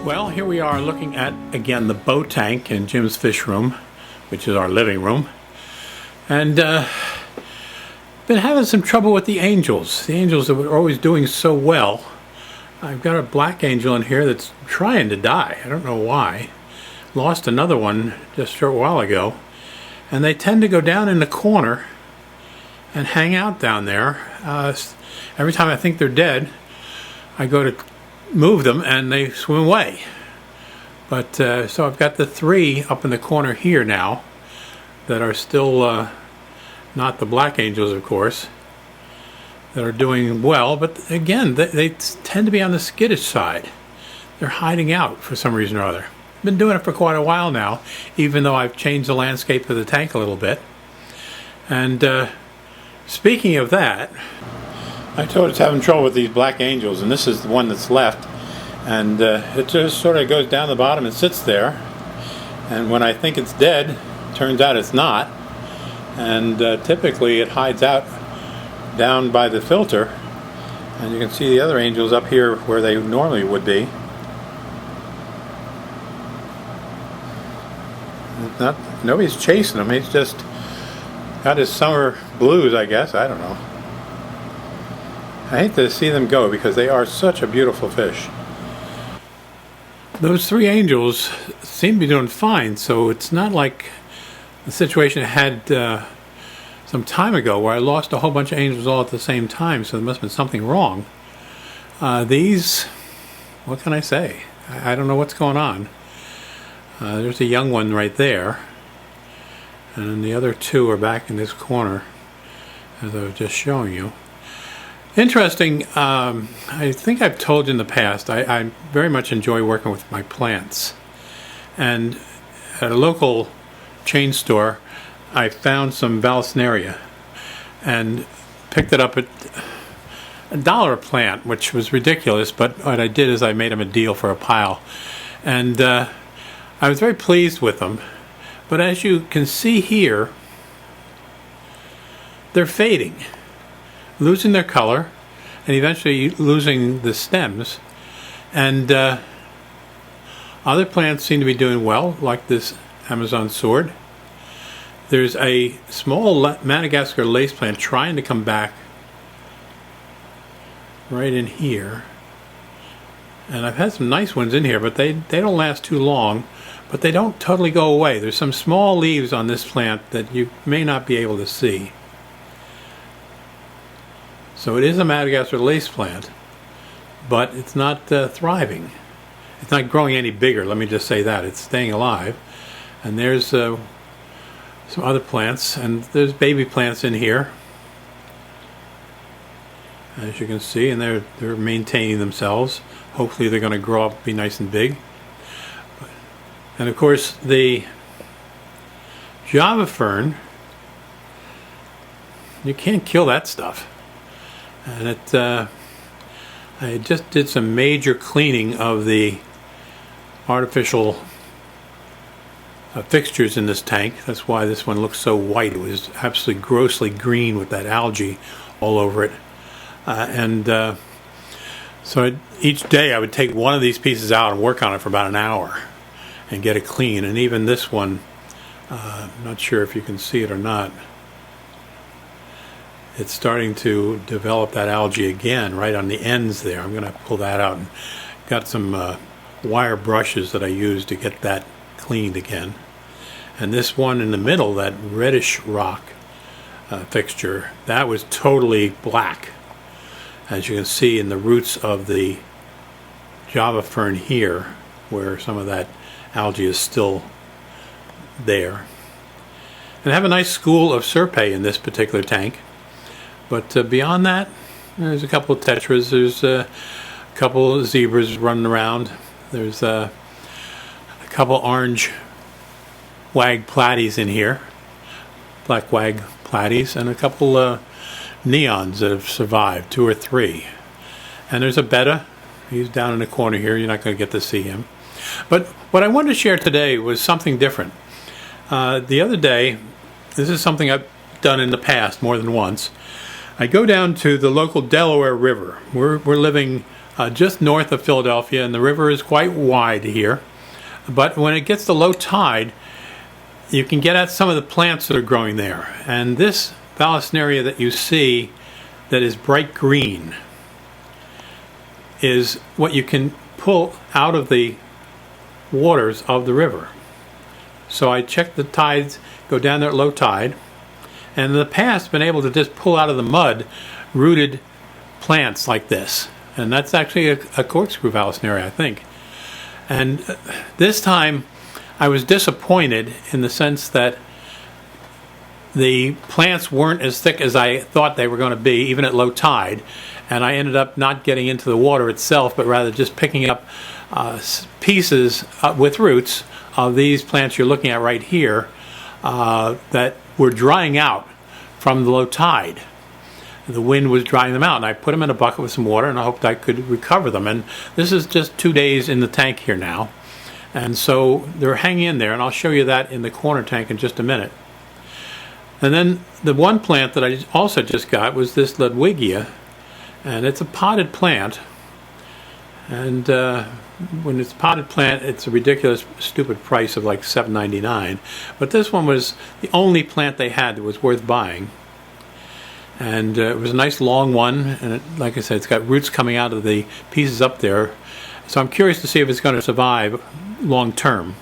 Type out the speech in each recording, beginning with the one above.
Well, here we are looking at, again, the boat tank in Jim's fish room, which is our living room. And been having some trouble with the angels. The angels that were always doing so well. I've got a black angel in here that's trying to die. I don't know why. Lost another one just a short while ago. And they tend to go down in the corner and hang out down there. Every time I think they're dead, I go to move them and they swim away. But so I've got the three up in the corner here now that are still not the black angels, of course, that are doing well. But again, they tend to be on the skittish side. They're hiding out for some reason or other. Been doing it for quite a while now, even though I've changed the landscape of the tank a little bit. And speaking of that, I told it's having trouble with these black angels, and this is the one that's left. And it just sort of goes down the bottom and sits there. And when I think it's dead, turns out it's not. And typically it hides out down by the filter. And you can see the other angels up here where they normally would be. Nobody's chasing him. He's just got his summer blues, I guess. I don't know. I hate to see them go because they are such a beautiful fish. Those three angels seem to be doing fine, so it's not like the situation I had some time ago where I lost a whole bunch of angels all at the same time, so there must have been something wrong. These, what can I say? I don't know what's going on. There's a young one right there, and the other two are back in this corner, as I was just showing you. Interesting, I think I've told you in the past, I very much enjoy working with my plants. And at a local chain store, I found some Vals and picked it up at $1 a plant, which was ridiculous, but what I did is I made them a deal for a pile. And I was very pleased with them. But as you can see here, they're fading, losing their color, and eventually losing the stems. And other plants seem to be doing well, like this Amazon sword. There's a small Madagascar lace plant trying to come back right in here. And I've had some nice ones in here, but they don't last too long. But they don't totally go away. There's some small leaves on this plant that you may not be able to see. So it is a Madagascar lace plant, but it's not thriving. It's not growing any bigger, let me just say that. It's staying alive. And there's some other plants, and there's baby plants in here, as you can see, and they're maintaining themselves. Hopefully they're going to grow up, be nice and big. And of course the Java fern, you can't kill that stuff. And I just did some major cleaning of the artificial fixtures in this tank. That's why this one looks so white. It was absolutely grossly green with that algae all over it. So each day I would take one of these pieces out and work on it for about an hour and get it clean. And even this one, I'm not sure if you can see it or not, it's starting to develop that algae again right on the ends there. I'm going to pull that out, and got some wire brushes that I used to get that cleaned again. And this one in the middle, that reddish rock fixture, that was totally black, as you can see in the roots of the Java fern here, where some of that algae is still there. And I have a nice school of serpae in this particular tank. But beyond that, there's a couple of tetras, there's a couple of zebras running around, there's a couple orange wag platies in here, black wag platies, and a couple neons that have survived, 2 or 3. And there's a betta, he's down in the corner here, you're not going to get to see him. But what I wanted to share today was something different. The other day, this is something I've done in the past more than once. I go down to the local Delaware River. We're living just north of Philadelphia, and the river is quite wide here. But when it gets to low tide, you can get at some of the plants that are growing there. And this Vallisneria that you see that is bright green is what you can pull out of the waters of the river. So I checked the tides, go down there at low tide, and in the past been able to just pull out of the mud rooted plants like this. And that's actually a corkscrew Vallisneria, I think. And this time I was disappointed in the sense that the plants weren't as thick as I thought they were going to be, even at low tide. And I ended up not getting into the water itself, but rather just picking up pieces with roots of these plants you're looking at right here that were drying out from the low tide. The wind was drying them out, and I put them in a bucket with some water, and I hoped I could recover them. And this is just 2 days in the tank here now. And so they're hanging in there, and I'll show you that in the corner tank in just a minute. And then the one plant that I also just got was this Ludwigia, and it's a potted plant. And when it's a potted plant, it's a ridiculous, stupid price of like $7.99. But this one was the only plant they had that was worth buying. And it was a nice long one, and like I said, it's got roots coming out of the pieces up there. So I'm curious to see if it's going to survive long term.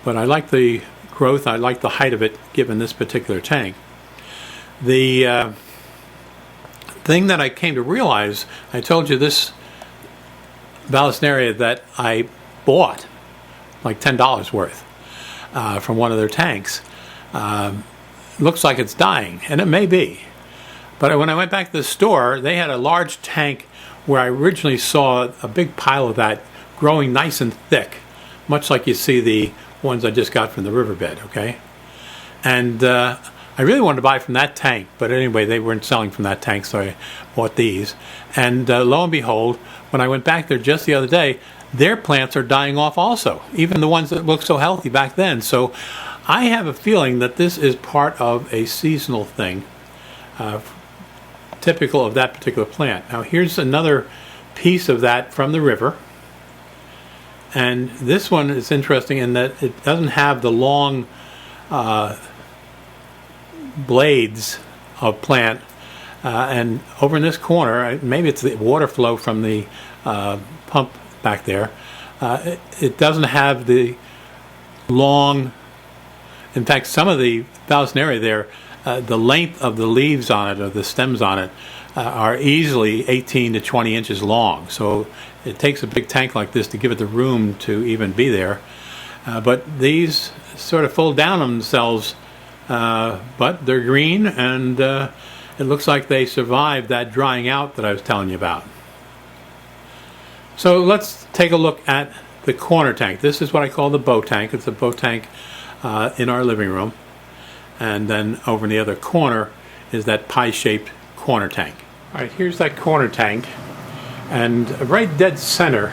But I like the growth, I like the height of it given this particular tank. The thing that I came to realize, I told you this Vallisneria that I bought like $10 worth from one of their tanks. Looks like it's dying, and it may be. But when I went back to the store, they had a large tank where I originally saw a big pile of that growing nice and thick, much like you see the ones I just got from the riverbed, okay? And I really wanted to buy from that tank, but anyway, they weren't selling from that tank, so I bought these. And lo and behold, when I went back there just the other day, their plants are dying off also, even the ones that looked so healthy back then. So I have a feeling that this is part of a seasonal thing, typical of that particular plant. Now here's another piece of that from the river, and this one is interesting in that it doesn't have the long blades of plant, and over in this corner, maybe it's the water flow from the pump back there, it doesn't have the long, in fact some of the Vallisneria there, the length of the leaves on it, or the stems on it, are easily 18 to 20 inches long. So it takes a big tank like this to give it the room to even be there. But these sort of fold down on themselves, but they're green, and it looks like they survived that drying out that I was telling you about. So let's take a look at the corner tank. This is what I call the bow tank. It's a bow tank in our living room. And then over in the other corner is that pie-shaped corner tank. All right, here's that corner tank, and right dead center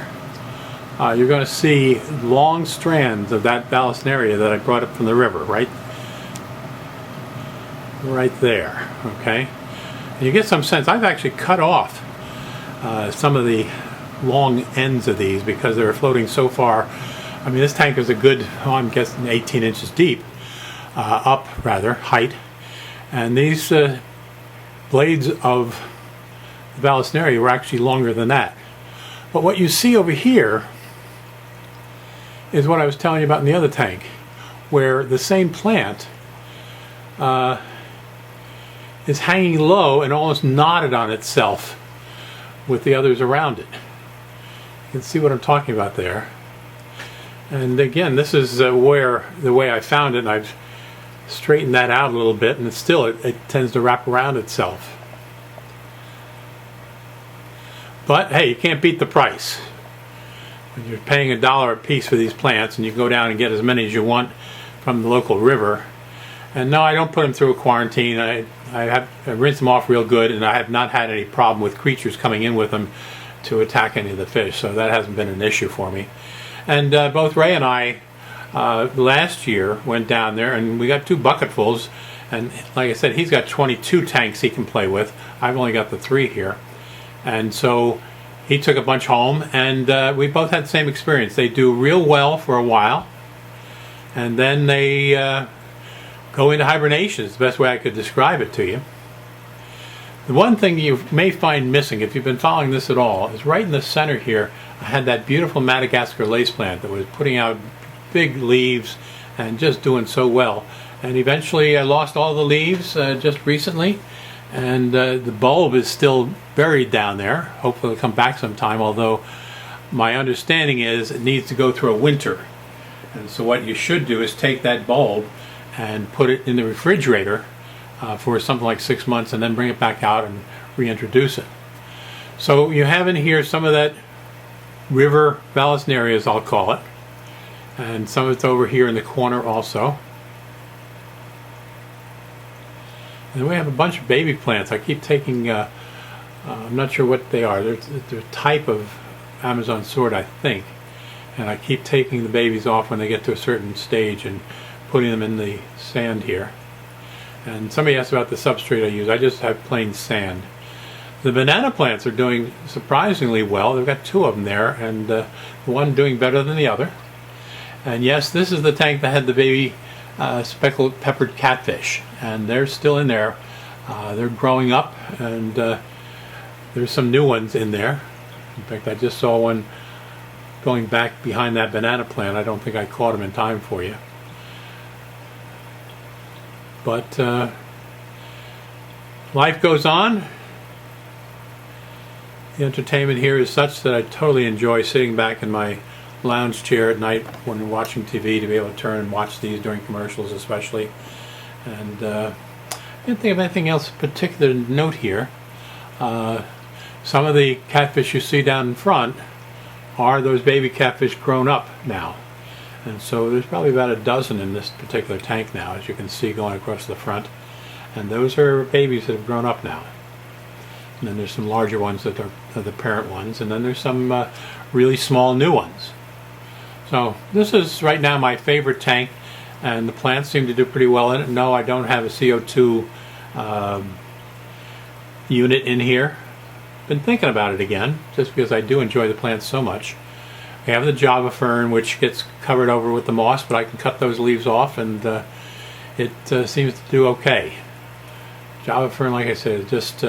you're going to see long strands of that Vallisneria that I brought up from the river, right there, okay? And you get some sense, I've actually cut off some of the long ends of these because they're floating so far. I mean, this tank is a good, I'm guessing 18 inches deep. Height, and these blades of the Vallisneria were actually longer than that. But what you see over here is what I was telling you about in the other tank, where the same plant is hanging low and almost knotted on itself with the others around it. You can see what I'm talking about there. And again, this is where the way I found it, and I've straighten that out a little bit, and it tends to wrap around itself. But hey, you can't beat the price. When you're paying $1 a piece for these plants, and you go down and get as many as you want from the local river. And no, I don't put them through a quarantine. I rinse them off real good, and I have not had any problem with creatures coming in with them to attack any of the fish, so that hasn't been an issue for me. And both Ray and I last year went down there, and we got 2 bucketfuls, and like I said, he's got 22 tanks he can play with. I've only got the 3 here, and so he took a bunch home, and we both had the same experience. They do real well for a while, and then they go into hibernation is the best way I could describe it to you. The one thing you may find missing, if you've been following this at all, is right in the center here, I had that beautiful Madagascar lace plant that was putting out big leaves and just doing so well. And eventually I lost all the leaves just recently, and the bulb is still buried down there. Hopefully it'll come back sometime, although my understanding is it needs to go through a winter. And so what you should do is take that bulb and put it in the refrigerator for something like 6 months, and then bring it back out and reintroduce it. So you have in here some of that river vallisneria, as I'll call it, and some of it's over here in the corner also. And then we have a bunch of baby plants. I keep taking, I'm not sure what they are. They're a type of Amazon sword, I think. And I keep taking the babies off when they get to a certain stage and putting them in the sand here. And somebody asked about the substrate I use. I just have plain sand. The banana plants are doing surprisingly well. They've got 2 of them there, and the one doing better than the other. And yes, this is the tank that had the baby speckled peppered catfish, and they're still in there. They're growing up, and there's some new ones in there. In fact, I just saw one going back behind that banana plant. I don't think I caught them in time for you. But life goes on. The entertainment here is such that I totally enjoy sitting back in my lounge chair at night when watching TV, to be able to turn and watch these during commercials especially. And I didn't think of anything else particular to note here. Some of the catfish you see down in front are those baby catfish grown up now. And so there's probably about a dozen in this particular tank now, as you can see going across the front. And those are babies that have grown up now. And then there's some larger ones that are the parent ones. And then there's some really small new ones. So this is right now my favorite tank. And the plants seem to do pretty well in it. No, I don't have a CO2 unit in here. Been thinking about it again, just because I do enjoy the plants so much. We have the Java fern, which gets covered over with the moss, but I can cut those leaves off, and it seems to do okay. Java fern, like I said, is just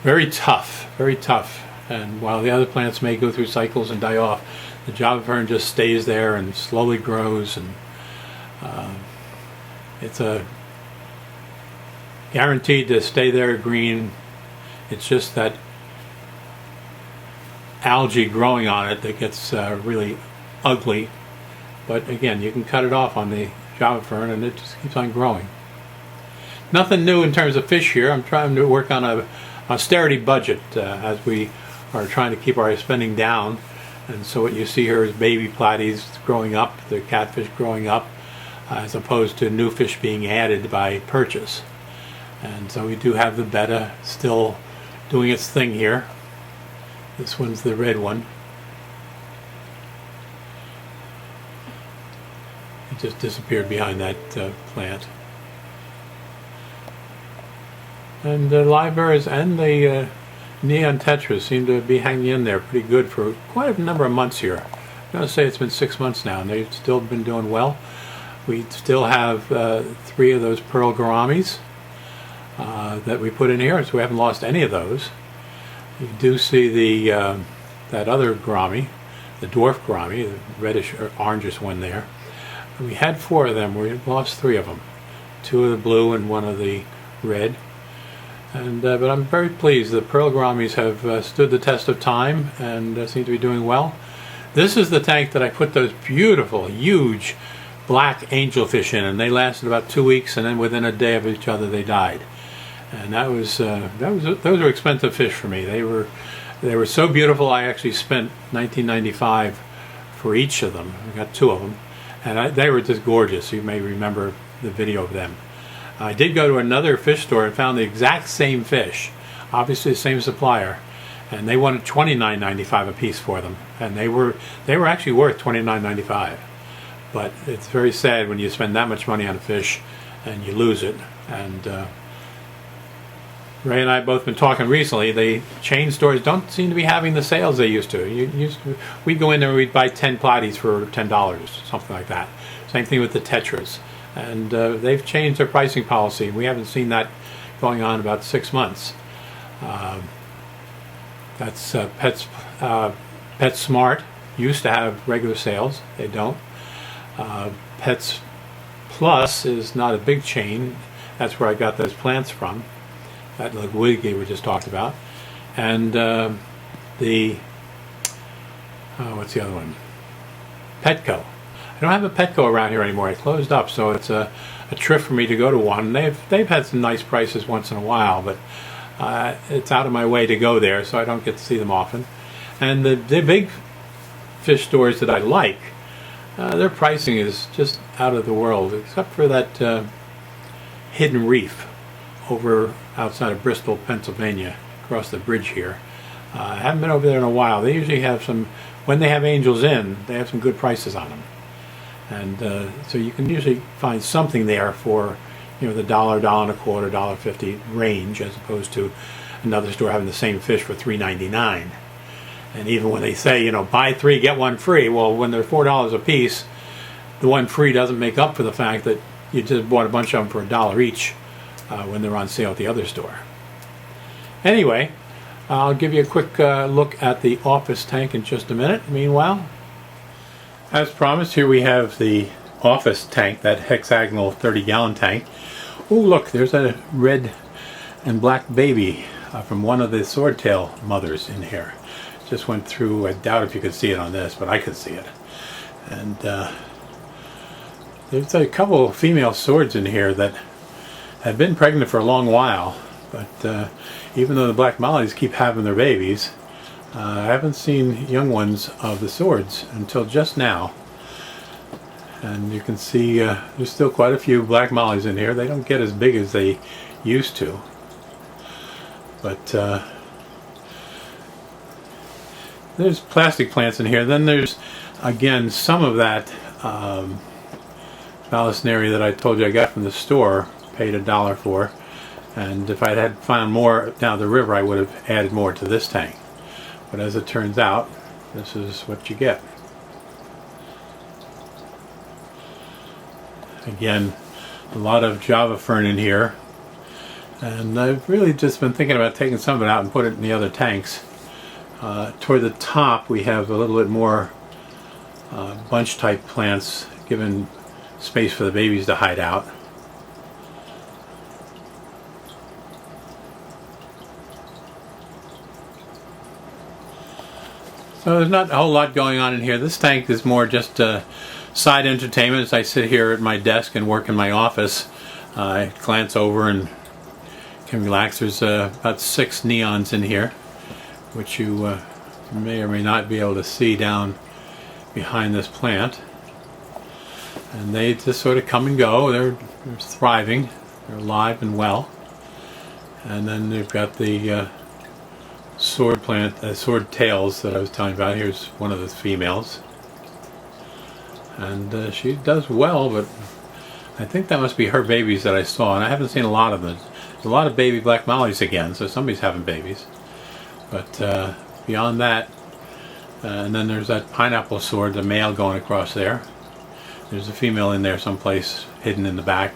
very tough, very tough. And while the other plants may go through cycles and die off, the Java fern just stays there and slowly grows, and it's guaranteed to stay there green. It's just that algae growing on it that gets really ugly. But again, you can cut it off on the Java fern and it just keeps on growing. Nothing new in terms of fish here. I'm trying to work on a austerity budget as we are trying to keep our spending down. And so what you see here is baby platies growing up, the catfish growing up, as opposed to new fish being added by purchase. And so we do have the betta still doing its thing here. This one's the red one. It just disappeared behind that plant. And the livebearers and the neon tetras seem to be hanging in there pretty good for quite a number of months here. I'm going to say it's been 6 months now, and they've still been doing well. We still have 3 of those pearl gouramis that we put in here, so we haven't lost any of those. You do see the that other gourami, the dwarf gourami, the reddish or orangish one there. We had 4 of them. We lost 3 of them, 2 of the blue and 1 of the red. And but I'm very pleased. The pearl gouramis have stood the test of time and seem to be doing well. This is the tank that I put those beautiful, huge black angelfish in, and they lasted about 2 weeks, and then within a day of each other they died. And those were expensive fish for me. They were so beautiful. I actually spent $19.95 for each of them. I got 2 of them, and they were just gorgeous. You may remember the video of them. I did go to another fish store and found the exact same fish, obviously the same supplier, and they wanted $29.95 a piece for them, and they were actually worth $29.95. But it's very sad when you spend that much money on a fish and you lose it. And Ray and I have both been talking recently. The chain stores don't seem to be having the sales they used to. We'd go in there and we'd buy 10 platties for $10, something like that. Same thing with the Tetras. And they've changed their pricing policy. We haven't seen that going on about 6 months. That's PetSmart used to have regular sales. They don't. Pets Plus is not a big chain. That's where I got those plants from. That like Wiggy we just talked about. And what's the other one? Petco. I don't have a Petco around here anymore. It closed up, so it's a trip for me to go to one. They've had some nice prices once in a while, but it's out of my way to go there, so I don't get to see them often. And the big fish stores that I like, their pricing is just out of the world, except for that Hidden Reef over outside of Bristol, Pennsylvania, across the bridge here. I haven't been over there in a while. They usually have some, when they have angels in, they have some good prices on them. And so you can usually find something there for, the $1, $1.25, $1.50 range, as opposed to another store having the same fish for $3.99. And even when they say, buy 3 get 1 free, well, when they're $4 a piece, the 1 free doesn't make up for the fact that you just bought a bunch of them for $1 each when they're on sale at the other store. Anyway, I'll give you a quick look at the office tank in just a minute. Meanwhile, as promised, here we have the office tank, that hexagonal 30-gallon tank. Oh, look, there's a red and black baby from one of the swordtail mothers in here. Just went through. I doubt if you could see it on this, but I could see it. And there's a couple of female swords in here that have been pregnant for a long while, but even though the black mollies keep having their babies, I haven't seen young ones of the swords until just now. And you can see there's still quite a few black mollies in here. They don't get as big as they used to, but there's plastic plants in here. Then there's, again, some of that Vallisneria that I told you I got from the store, paid $1 for. And if I had found more down the river, I would have added more to this tank. But as it turns out, this is what you get. Again, a lot of Java fern in here. And I've really just been thinking about taking some of it out and put it in the other tanks. Toward the top, we have a little bit more bunch type plants, giving space for the babies to hide out. So there's not a whole lot going on in here. This tank is more just side entertainment. As I sit here at my desk and work in my office, I glance over and can relax. There's about 6 neons in here, which you may or may not be able to see down behind this plant. And they just sort of come and go. They're thriving. They're alive and well. And then they've got the sword plant, sword tails that I was telling you about. Here's one of the females. And she does well, but I think that must be her babies that I saw. And I haven't seen a lot of them. There's a lot of baby black mollies again, so somebody's having babies. But beyond that, and then there's that pineapple sword, the male going across there. There's a female in there someplace hidden in the back.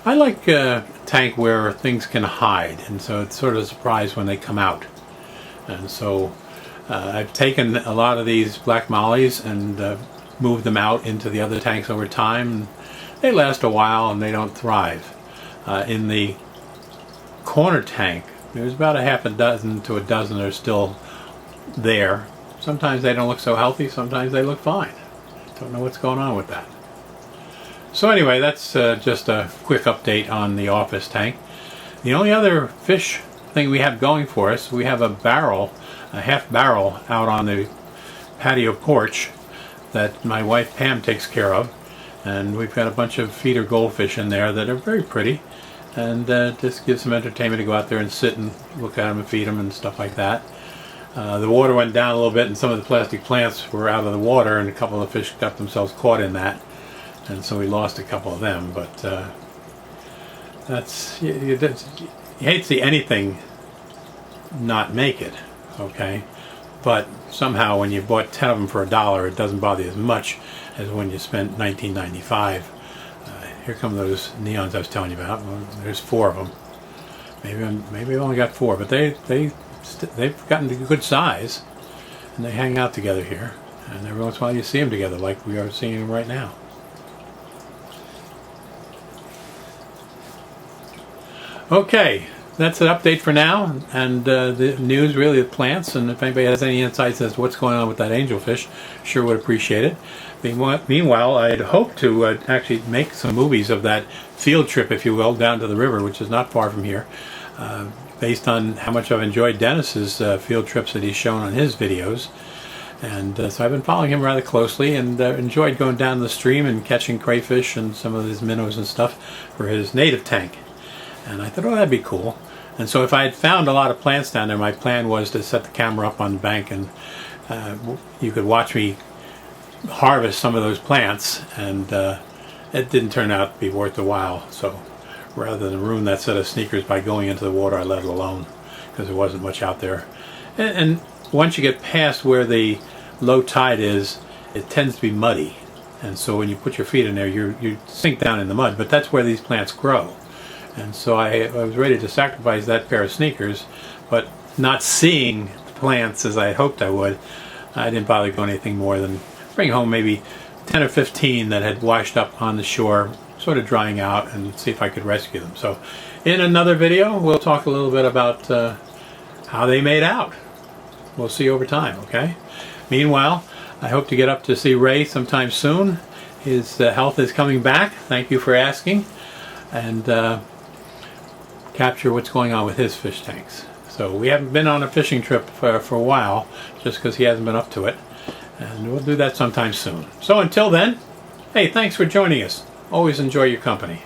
I like a tank where things can hide, and so it's sort of a surprise when they come out. And so I've taken a lot of these black mollies and moved them out into the other tanks over time. They last a while and they don't thrive. In the corner tank, there's about a half a dozen to a dozen that are still there. Sometimes they don't look so healthy, sometimes they look fine. Don't know what's going on with that. So anyway, that's just a quick update on the office tank. The only other fish thing we have going for us, we have a barrel, a half barrel out on the patio porch that my wife Pam takes care of. And we've got a bunch of feeder goldfish in there that are very pretty. And just gives some entertainment to go out there and sit and look at them and feed them and stuff like that. The water went down a little bit and some of the plastic plants were out of the water and a couple of fish got themselves caught in that. And so we lost a couple of them. But that's, you You hate to see anything not make it, okay? But somehow when you bought 10 of them for $1, it doesn't bother you as much as when you spent $19.95. Here come those neons I was telling you about. Well, there's 4 of them. Maybe I only got 4, but they've gotten to a good size, and they hang out together here. And every once in a while you see them together, like we are seeing them right now. Okay, that's an update for now, and the news really of plants. And if anybody has any insights as to what's going on with that angelfish, sure would appreciate it. Meanwhile, I'd hoped to actually make some movies of that field trip, if you will, down to the river, which is not far from here, based on how much I've enjoyed Dennis's field trips that he's shown on his videos. And so I've been following him rather closely, and enjoyed going down the stream and catching crayfish and some of his minnows and stuff for his native tank. And I thought, oh, that'd be cool. And so if I had found a lot of plants down there, my plan was to set the camera up on the bank, and you could watch me harvest some of those plants. And it didn't turn out to be worth the while. So rather than ruin that set of sneakers by going into the water, I let it alone, because there wasn't much out there. And once you get past where the low tide is, it tends to be muddy. And so when you put your feet in there, you sink down in the mud. But that's where these plants grow. And so I was ready to sacrifice that pair of sneakers, but not seeing the plants as I hoped I would, I didn't bother going anything more than bring home maybe 10 or 15 that had washed up on the shore, sort of drying out, and see if I could rescue them. So in another video, we'll talk a little bit about how they made out. We'll see over time, okay? Meanwhile, I hope to get up to see Ray sometime soon. His health is coming back. Thank you for asking. And capture what's going on with his fish tanks. So we haven't been on a fishing trip for a while, just because he hasn't been up to it. And we'll do that sometime soon. So until then, hey, thanks for joining us. Always enjoy your company.